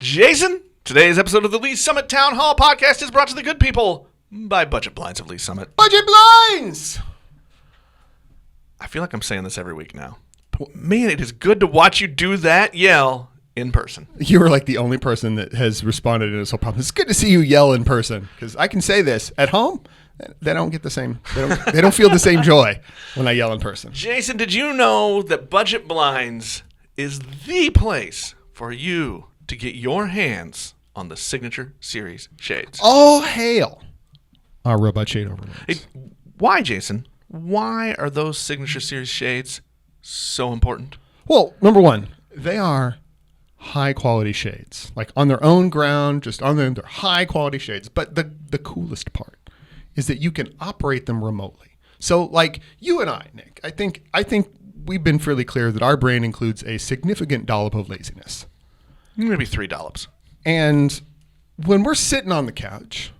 Jason, today's episode of the Lee Summit Town Hall podcast is brought to the good people by Budget Blinds of Lee Summit. Budget Blinds! I feel like I'm saying this every week now. But man, it is good to watch you do that yell in person. You were like the only person that has responded to this whole problem. It's good to see you yell in person, because I can say this. At home, they don't get the same, they don't feel the same joy when I yell in person. Jason, did you know that Budget Blinds is the place for you to get your hands on the Signature Series shades? All hail our robot shade overlords. Why, Jason? Why are those Signature Series shades so important? Well, number one, they are high quality shades. Like on their own ground, just on them, they're high quality shades. But the coolest part is that you can operate them remotely. So like you and I, Nick, I think we've been fairly clear that our brain includes a significant dollop of laziness. Maybe 3 dollops. And when we're sitting on the couch,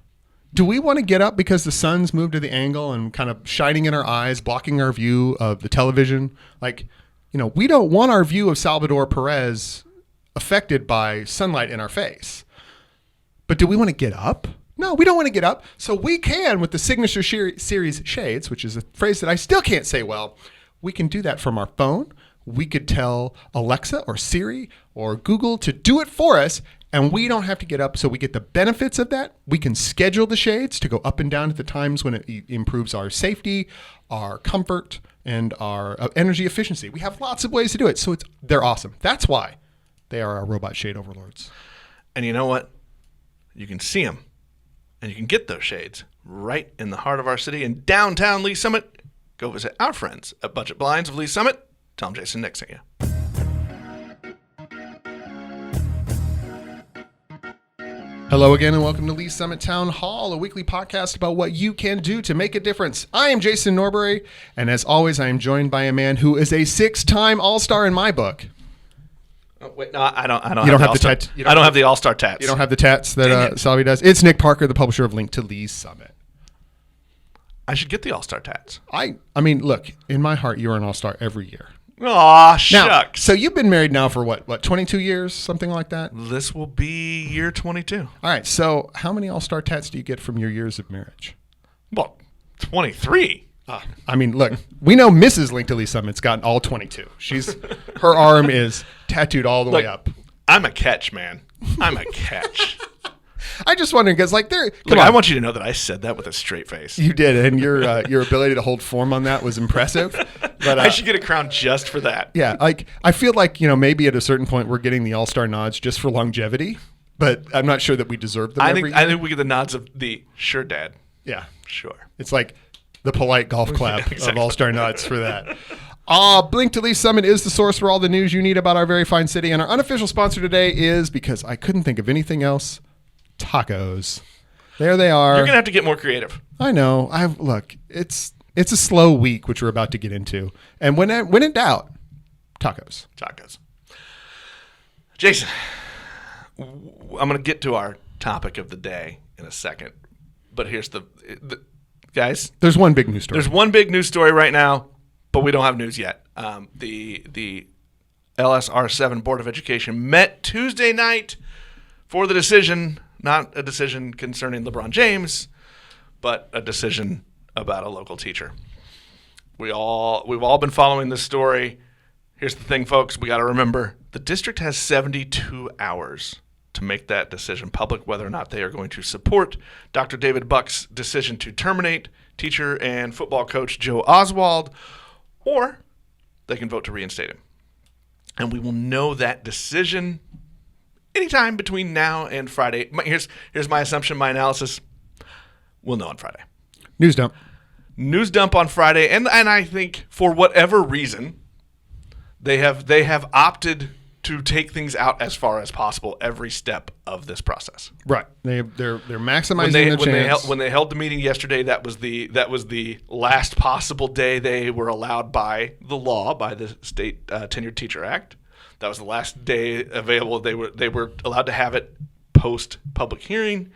do we want to get up because the sun's moved to the angle and kind of shining in our eyes, blocking our view of the television? Like, you know, we don't want our view of Salvador Perez affected by sunlight in our face. But do we want to get up? No, we don't want to get up. So we can, with the Signature Series shades, which is a phrase that I still can't say well, we can do that from our phone. We could tell Alexa or Siri or Google to do it for us, and we don't have to get up. So we get the benefits of that. We can schedule the shades to go up and down at the times when it improves our safety, our comfort, and our energy efficiency. We have lots of ways to do it. So they're awesome. That's why they are our robot shade overlords. And you know what? You can see them, and you can get those shades right in the heart of our city in downtown Lee Summit. Go visit our friends at Budget Blinds of Lee Summit. Tell them Jason Nick sent you. Hello again and welcome to Lee Summit Town Hall, a weekly podcast about what you can do to make a difference. I am Jason Norbury, and as always, I am joined by a man who is a 6-time All-Star in my book. Oh, wait, no, I don't have the All-Star tats. You don't have the tats that Salvi does? It's Nick Parker, the publisher of Link to Lee's Summit. I should get the All-Star tats. I mean, look, in my heart, you're an All-Star every year. Aw, shucks. So you've been married now for what, 22 years, something like that? This will be year 22. All right, so how many All-Star tats do you get from your years of marriage? Well, 23. I mean, look, we know Mrs. Link to Lee Summit's gotten all 22. Her arm is tattooed all the way up. I'm a catch, man. I'm a catch. I just wondering because, like, I want you to know that I said that with a straight face. You did, and your ability to hold form on that was impressive. But I should get a crown just for that. Yeah, like I feel like maybe at a certain point we're getting the All-Star nods just for longevity, but I'm not sure that we deserve them. I think we get the nods of the sure dad. Yeah, sure. It's like the polite golf clap exactly. of All-Star nods for that. Link to Lee Summit is the source for all the news you need about our very fine city, and our unofficial sponsor today is, because I couldn't think of anything else, tacos. There they are. You're gonna have to get more creative. I know. Look. It's a slow week, which we're about to get into, and when in doubt, tacos. Jason, I'm gonna get to our topic of the day in a second, but here's the guys. There's one big news story. There's one big news story right now, but we don't have news yet. The LSR7 Board of Education met Tuesday night for the decision. Not a decision concerning LeBron James, but a decision about a local teacher. We've all been following this story. Here's the thing, folks. We got to remember the district has 72 hours to make that decision public, whether or not they are going to support Dr. David Buck's decision to terminate teacher and football coach Joe Oswald, or they can vote to reinstate him. And we will know that decision anytime between now and Friday. Here's my assumption, my analysis. We'll know on Friday. News dump on Friday, and I think for whatever reason, they have opted to take things out as far as possible every step of this process. Right. They're maximizing the chance. When they held the meeting yesterday, that was the last possible day they were allowed by the law, by the State Tenured Teacher Act. That was the last day available. They were allowed to have it post public hearing,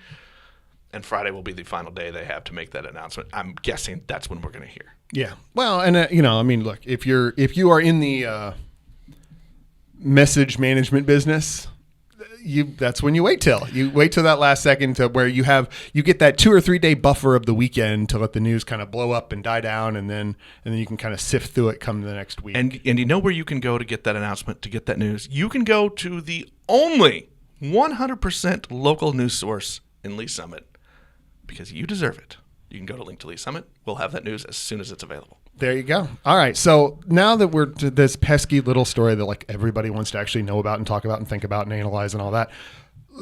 and Friday will be the final day they have to make that announcement. I'm guessing that's when we're going to hear. Yeah. Well, and I mean, look, if you are in the message management business, that's when you wait till that last second to where you get that 2 or 3 day buffer of the weekend to let the news kind of blow up and die down, and then you can kind of sift through it come the next week. And you know where you can go to get that announcement, to get that news? You can go to the only 100% local news source in Lee Summit, because you deserve it. You can go to Link to Lee Summit. We'll have that news as soon as it's available. There you go. All right. So now that we're to this pesky little story that like everybody wants to actually know about and talk about and think about and analyze and all that,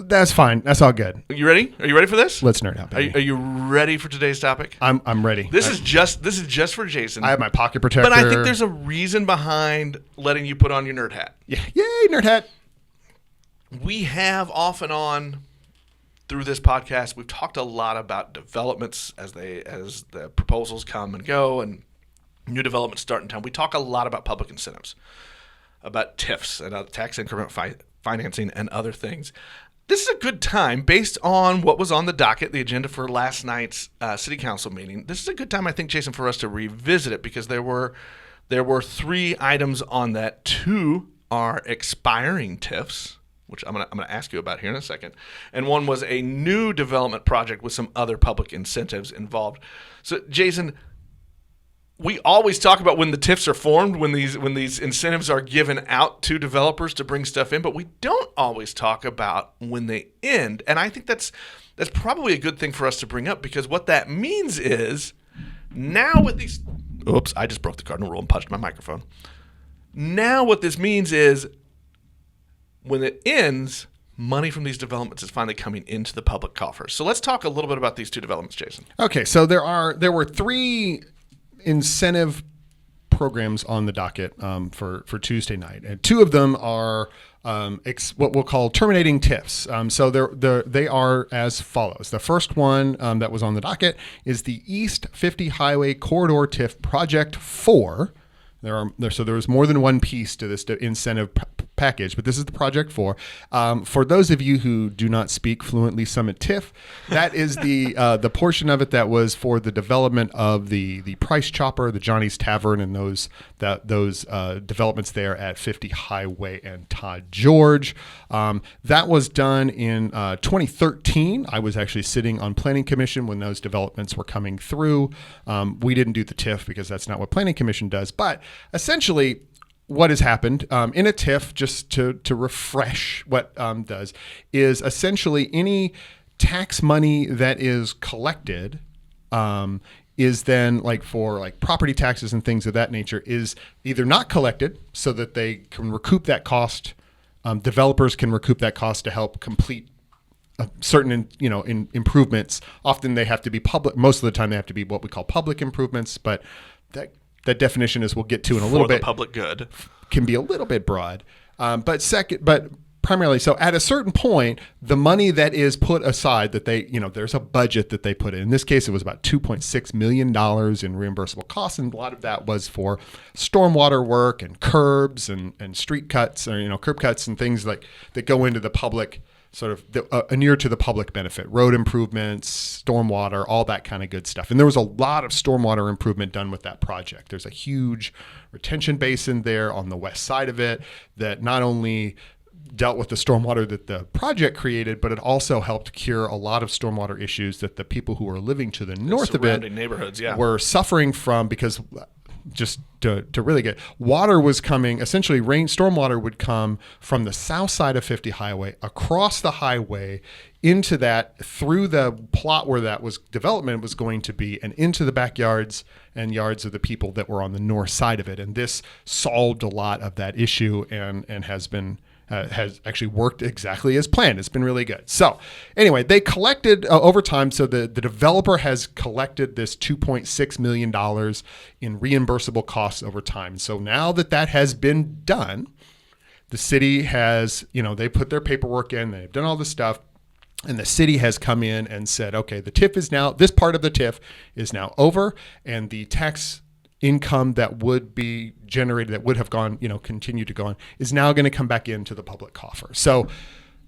that's fine. That's all good. Are you ready? Are you ready for this? Let's nerd out. Are you ready for today's topic? I'm ready. This is just for Jason. I have my pocket protector. But I think there's a reason behind letting you put on your nerd hat. Yeah. Yay, nerd hat. We have off and on through this podcast, we've talked a lot about developments as the proposals come and go and new developments start in town. We talk a lot about public incentives, about TIFs and tax increment financing and other things. This is a good time, based on what was on the docket, the agenda for last night's city council meeting. This is a good time, I think, Jason, for us to revisit it, because there were 3 items on that. 2 are expiring TIFs, which I'm gonna ask you about here in a second, and 1 was a new development project with some other public incentives involved. So, Jason, we always talk about when the TIFs are formed, when these incentives are given out to developers to bring stuff in, but we don't always talk about when they end. And I think that's probably a good thing for us to bring up, because what that means is now with these, oops, I just broke the cardinal rule and punched my microphone. Now what this means is, when it ends, money from these developments is finally coming into the public coffers. So let's talk a little bit about these 2 developments, Jason. Okay, so there were 3 incentive programs on the docket for Tuesday night, and 2 of them are what we'll call terminating TIFs. So they are as follows. The first one that was on the docket is the East 50 Highway Corridor TIF Project 4. So there was more than one piece to this incentive package, but this is the project 4. For those of you who do not speak fluently Summit TIF, that is the portion of it that was for the development of the Price Chopper, the Johnny's Tavern, and those developments there at 50 Highway and Todd George. That was done in 2013. I was actually sitting on Planning Commission when those developments were coming through. We didn't do the TIF because that's not what Planning Commission does, but essentially what has happened in a TIF, just to refresh what does, is essentially any tax money that is collected is then, like for like property taxes and things of that nature, is either not collected so that they can recoup that cost. Developers can recoup that cost to help complete certain improvements. Often they have to be public. Most of the time they have to be what we call public improvements, but that definition, as we'll get to in a little bit, for the public good, can be a little bit broad. But primarily, so at a certain point, the money that is put aside, that they, there's a budget that they put in. In this case, it was about $2.6 million in reimbursable costs, and a lot of that was for stormwater work and curbs and street cuts, or curb cuts and things like that go into the public, sort of near to the public benefit, road improvements, stormwater, all that kind of good stuff. And there was a lot of stormwater improvement done with that project. There's a huge retention basin there on the west side of it that not only dealt with the stormwater that the project created, but it also helped cure a lot of stormwater issues that the people who were living to the north of it neighborhoods, were suffering from, because just to really get water was coming, essentially stormwater would come from the south side of 50 Highway across the highway into that, through the plot where that was development was going to be, and into the backyards and yards of the people that were on the north side of it. And this solved a lot of that issue and has actually worked exactly as planned. It's been really good. So anyway, they collected over time. So the developer has collected this $2.6 million in reimbursable costs over time. So now that has been done, the city has, they put their paperwork in, they've done all this stuff. And the city has come in and said, okay, the TIF is now, this part of the TIF is now over, and the tax income that would be generated, that would have gone, continue to go on, is now going to come back into the public coffer. So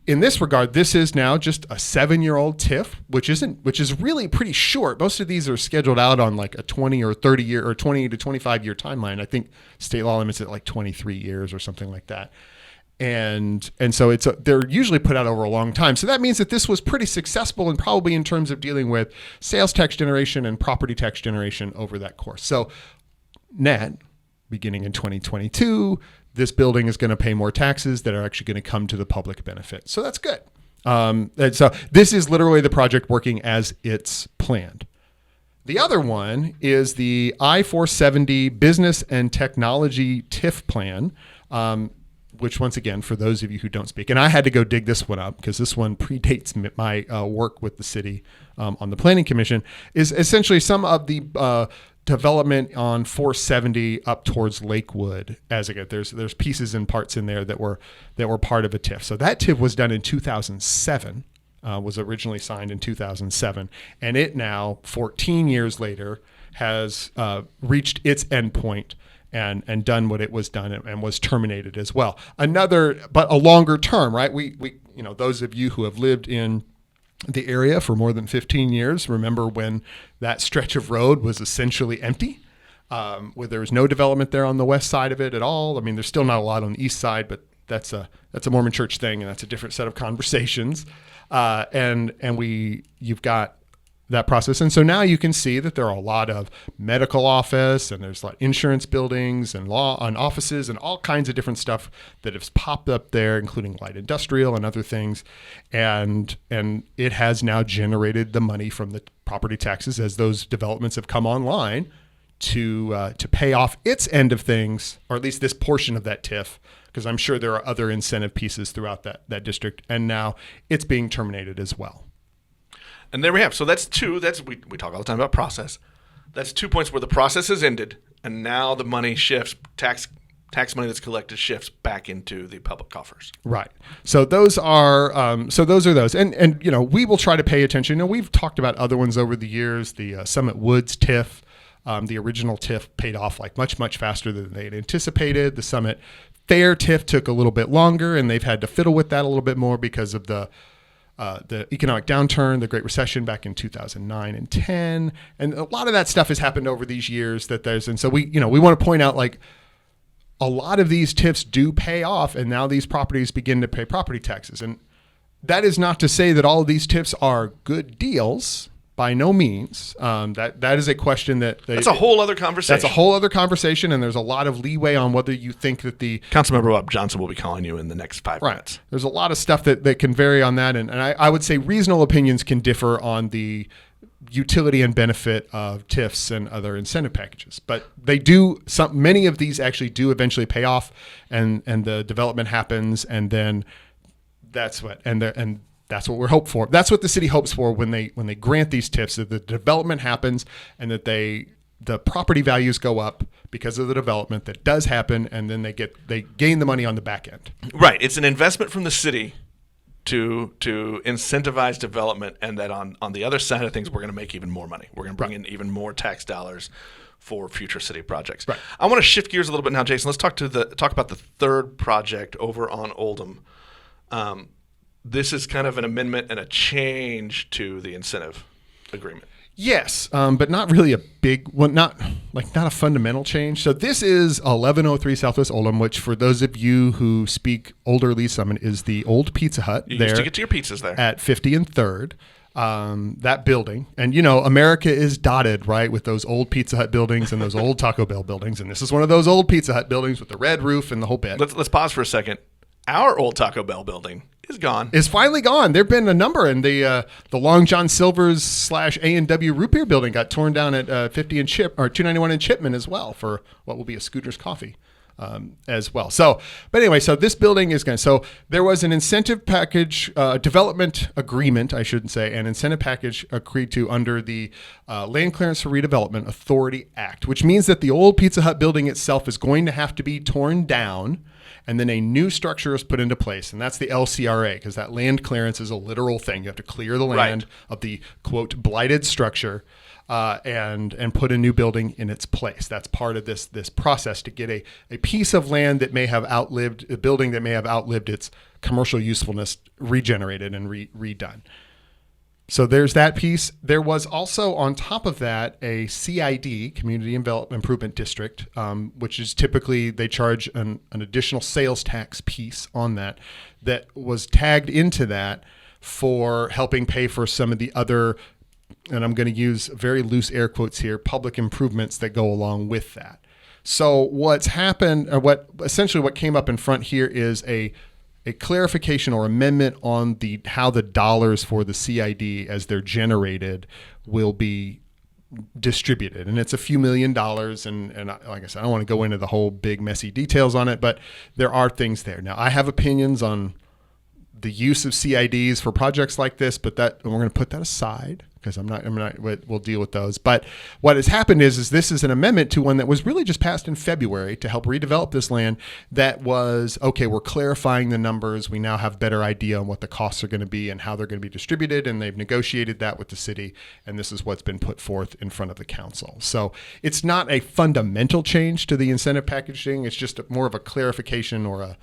in this regard, this is now just a 7-year-old TIF, which is really pretty short. Most of these are scheduled out on like a 20 or 30 year or 20 to 25 year timeline. I think state law limits it like 23 years or something like that. And so they're usually put out over a long time. So that means that this was pretty successful, and probably in terms of dealing with sales tax generation and property tax generation over that course. So net, beginning in 2022, this building is going to pay more taxes that are actually going to come to the public benefit. So that's good. And so this is literally the project working as it's planned. The other one is the I-470 Business and Technology TIF plan, which, once again, for those of you who don't speak, and I had to go dig this one up because this one predates my work with the city on the Planning Commission, is essentially some of the development on 470 up towards Lakewood. As again, there's pieces and parts in there that were part of a TIF. So that TIF was done in 2007. Was originally signed in 2007, and it now, 14 years later, has reached its endpoint and done what it was done, and was terminated as well. But a longer term, right? We those of you who have lived in the area for more than 15 years remember when that stretch of road was essentially empty, where there was no development there on the west side of it at all. I mean, there's still not a lot on the east side, but that's a Mormon church thing, and that's a different set of conversations. You've got that process. And so now you can see that there are a lot of medical office, and there's a lot of insurance buildings and law and offices and all kinds of different stuff that has popped up there, including light industrial and other things. And it has now generated the money from the property taxes as those developments have come online to pay off its end of things, or at least this portion of that TIF, because I'm sure there are other incentive pieces throughout that district, and now it's being terminated as well. And there we have. So that's two. We talk all the time about process. That's 2 points where the process has ended, and now the money shifts, tax money that's collected shifts back into the public coffers. Right. So those are those. And we will try to pay attention. We've talked about other ones over the years. The Summit Woods TIF, the original TIF paid off like much faster than they had anticipated. The Summit Fair TIF took a little bit longer, and they've had to fiddle with that a little bit more because of the economic downturn, the Great Recession back in 2009 and 10, and a lot of that stuff has happened over these years. And so we want to point out, like, a lot of these TIFs do pay off, and now these properties begin to pay property taxes. And that is not to say that all of these TIFs are good deals. By no means. That is a question that's a whole other conversation. That's a whole other conversation, and there's a lot of leeway on whether you think that the Councilmember Bob Johnson will be calling you in the next 5 minutes. There's a lot of stuff that can vary on that, and I would say reasonable opinions can differ on the utility and benefit of TIFs and other incentive packages. But they do. Many of these actually do eventually pay off, and the development happens, and then that's what that's what we're hoping for. That's what the city hopes for when they grant these TIFs, that the development happens and that the property values go up because of the development that does happen, and then they gain the money on the back end. Right. It's an investment from the city to incentivize development, and that on the other side of things, we're going to make even more money. We're going to bring in even more tax dollars for future city projects. Right. I want to shift gears a little bit now, Jason. Let's talk about the third project over on Oldham. This is kind of an amendment and a change to the incentive agreement. Yes, but not really a big one, not a fundamental change. So this is 1103 Southwest Oldham, which, for those of you who speak older Lee Summit, is the old Pizza Hut. You used to get to your pizzas there. At 50 and 3rd. That building. And, America is dotted, right, with those old Pizza Hut buildings and those old Taco Bell buildings. And this is one of those old Pizza Hut buildings with the red roof and the whole bit. Let's pause for a second. Our old Taco Bell building is gone. It's finally gone. There've been a number, and the Long John Silver's / A&W Root Beer building got torn down at 50 and 291 in Chipman as well, for what will be a Scooter's Coffee as well. So this building is going. So there was an incentive package, development agreement, I shouldn't say, an incentive package agreed to under the Land Clearance for Redevelopment Authority Act, which means that the old Pizza Hut building itself is going to have to be torn down, and then a new structure is put into place, and that's the LCRA, because that land clearance is a literal thing. You have to clear the land of the, quote, blighted structure, and put a new building in its place. That's part of this process to get a piece of land that may have outlived, a building that may have outlived its commercial usefulness, regenerated and redone. So there's that piece. There was also on top of that a CID, Community Improvement District, which is typically they charge an additional sales tax piece on that was tagged into that for helping pay for some of the other, and I'm going to use very loose air quotes here, public improvements that go along with that. So what's happened, or what came up in front here is a clarification or amendment on how the dollars for the CID as they're generated will be distributed. And it's a few $1 million. And like I said, I don't want to go into the whole big messy details on it, but there are things there. Now I have opinions on the use of CIDs for projects like this, but we're going to put that aside because we'll deal with those. But what has happened is this is an amendment to one that was really just passed in February to help redevelop this land. That was, okay, we're clarifying the numbers. We now have better idea on what the costs are going to be and how they're going to be distributed. And they've negotiated that with the city. And this is what's been put forth in front of the council. So it's not a fundamental change to the incentive packaging. It's just more of a clarification or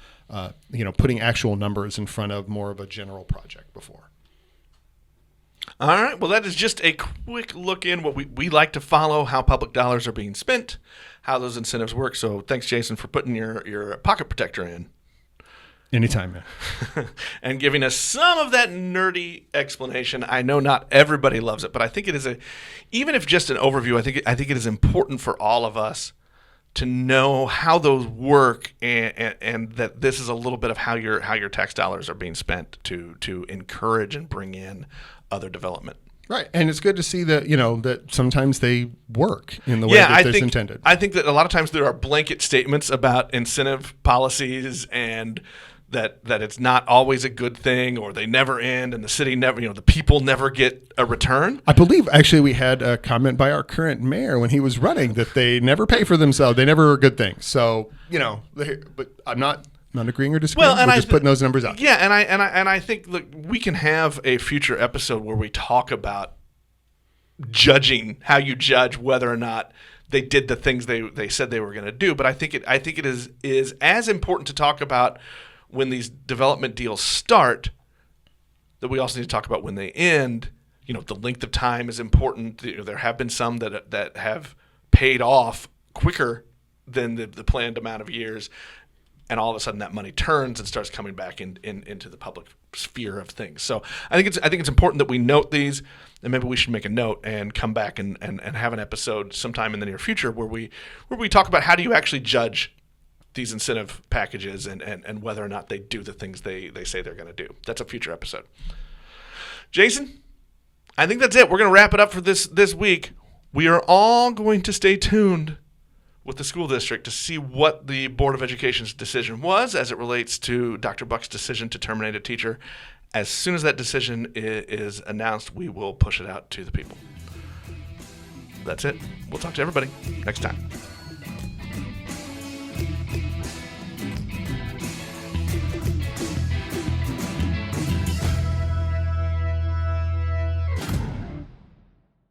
putting actual numbers in front of more of a general project before. All right. Well, that is just a quick look in what we like to follow, how public dollars are being spent, how those incentives work. So thanks, Jason, for putting your pocket protector in. Anytime, man. And giving us some of that nerdy explanation. I know not everybody loves it, but I think it is even if just an overview, I think it is important for all of us to know how those work and that this is a little bit of how your tax dollars are being spent to encourage and bring in other development. Right. And it's good to see that, that sometimes they work in the way that it's intended. I think that a lot of times there are blanket statements about incentive policies and that it's not always a good thing, or they never end and the city never, the people never get a return. I believe actually we had a comment by our current mayor when he was running that they never pay for themselves. They never are a good thing. So, but I'm not agreeing or disagreeing. We're just putting those numbers out. Yeah, and I think, look, we can have a future episode where we talk about judging, how you judge whether or not they did the things they said they were going to do. But I think it is as important to talk about when these development deals start that we also need to talk about when they end. The length of time is important. There have been some that have paid off quicker than the planned amount of years. And all of a sudden that money turns and starts coming back into the public sphere of things. So I think it's important that we note these, and maybe we should make a note and come back and have an episode sometime in the near future where we talk about how do you actually judge these incentive packages and whether or not they do the things they say they're going to do. That's a future episode. Jason, I think that's it. We're going to wrap it up for this week. We are all going to stay tuned with the school district to see what the Board of Education's decision was as it relates to Dr. Buck's decision to terminate a teacher. As soon as that decision is announced, we will push it out to the people. That's it. We'll talk to everybody next time.